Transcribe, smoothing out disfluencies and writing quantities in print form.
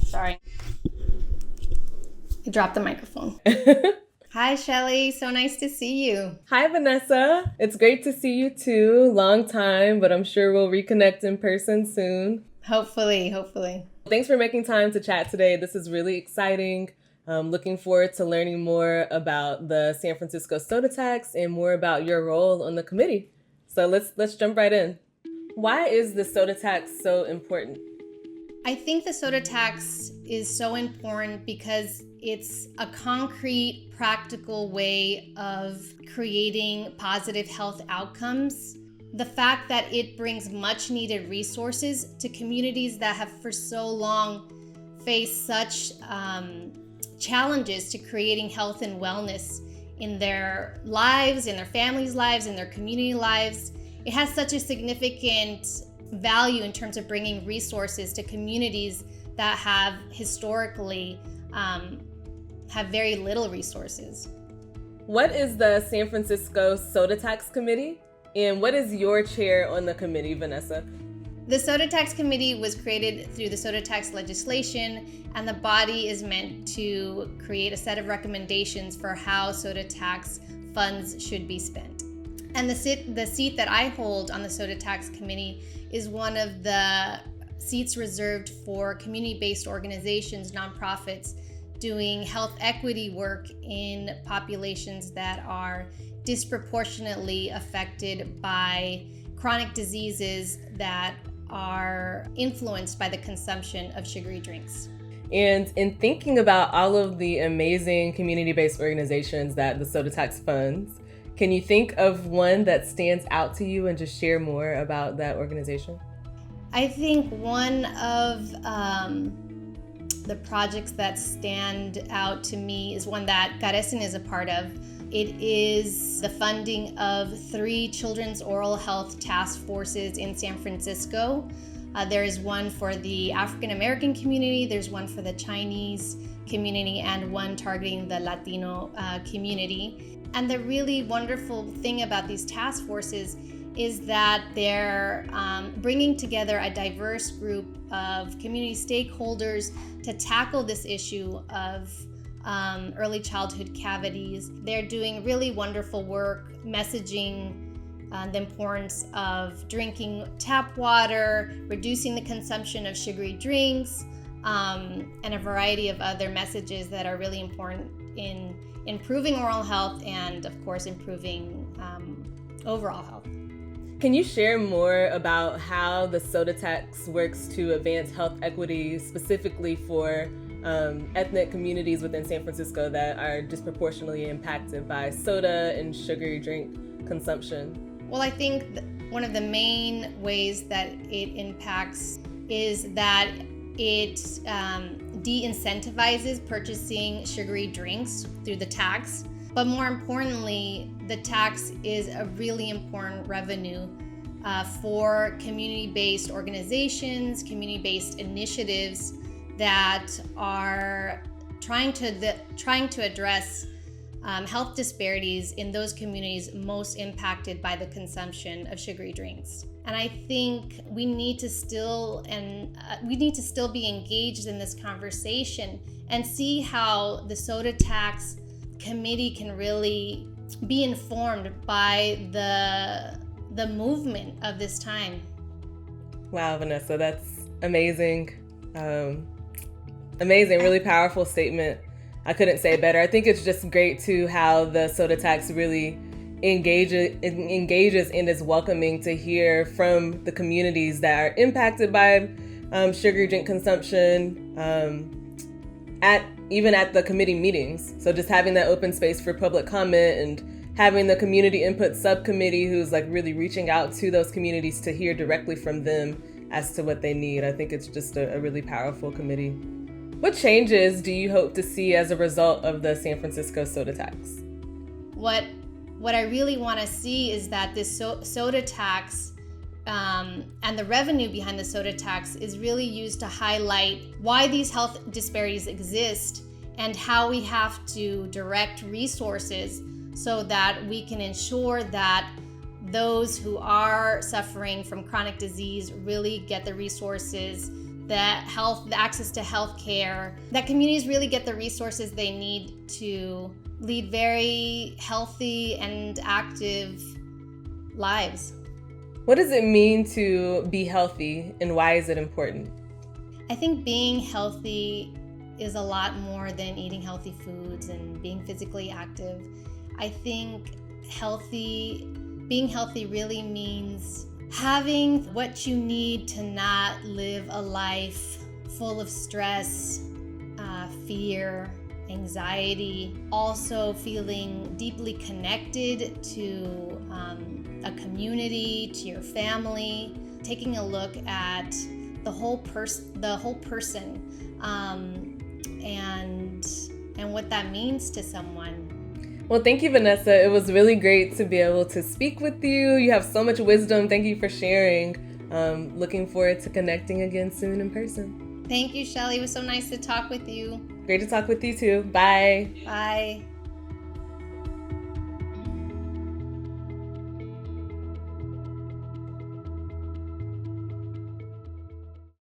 Sorry. I dropped the microphone. Hi, Shelly. So nice to see you. Hi, Vanessa. It's great to see you too. Long time, but I'm sure we'll reconnect in person soon. Hopefully. Thanks for making time to chat today. This is really exciting. Looking forward to learning more about the San Francisco soda tax and more about your role on the committee. So let's jump right in. Why is the soda tax so important? I think the soda tax is so important because it's a concrete, practical way of creating positive health outcomes. The fact that it brings much needed resources to communities that have for so long faced such challenges to creating health and wellness in their lives, in their families' lives, in their community lives. It has such a significant value in terms of bringing resources to communities that have historically have very little resources. What is the San Francisco Soda Tax Committee? And what is your chair on the committee, Vanessa? The Soda Tax Committee was created through the soda tax legislation, and the body is meant to create a set of recommendations for how soda tax funds should be spent. And the seat that I hold on the Soda Tax Committee is one of the seats reserved for community-based organizations, nonprofits, doing health equity work in populations that are disproportionately affected by chronic diseases that are influenced by the consumption of sugary drinks. And in thinking about all of the amazing community-based organizations that the soda tax funds, can you think of one that stands out to you and just share more about that organization? I think one of the projects that stand out to me is one that Carecen is a part of. It is the funding of 3 children's oral health task forces in San Francisco. There is one for the African American community, there's one for the Chinese community, and one targeting the Latino community. And the really wonderful thing about these task forces is that they're bringing together a diverse group of community stakeholders to tackle this issue of early childhood cavities. They're doing really wonderful work messaging the importance of drinking tap water, reducing the consumption of sugary drinks, and a variety of other messages that are really important in improving oral health and, of course, improving overall health. Can you share more about how the soda tax works to advance health equity specifically for ethnic communities within San Francisco that are disproportionately impacted by soda and sugary drink consumption? Well, I think one of the main ways that it impacts is that it de-incentivizes purchasing sugary drinks through the tax. But more importantly, the tax is a really important revenue for community-based organizations, community-based initiatives that are trying to address health disparities in those communities most impacted by the consumption of sugary drinks. And I think we need to still be engaged in this conversation and see how the soda tax committee can really be informed by the movement of this time. Wow, Vanessa, that's amazing. Amazing, really powerful statement. I couldn't say it better. I think it's just great too how the soda tax really engages and is welcoming to hear from the communities that are impacted by sugary drink consumption even at the committee meetings. So just having that open space for public comment and having the community input subcommittee who's like really reaching out to those communities to hear directly from them as to what they need. I think it's just a really powerful committee. What changes do you hope to see as a result of the San Francisco soda tax? What I really want to see is that this soda tax and the revenue behind the soda tax is really used to highlight why these health disparities exist and how we have to direct resources so that we can ensure that those who are suffering from chronic disease really get the resources the access to health care, that communities really get the resources they need to lead very healthy and active lives. What does it mean to be healthy, and why is it important? I think being healthy is a lot more than eating healthy foods and being physically active. I think being healthy really means having what you need to not live a life full of stress, fear, anxiety. Also feeling deeply connected to a community, to your family. Taking a look at the whole person, and what that means to someone. Well, thank you, Vanessa. It was really great to be able to speak with you. You have so much wisdom. Thank you for sharing. Looking forward to connecting again soon in person. Thank you, Shelly. It was so nice to talk with you. Great to talk with you too. Bye. Bye.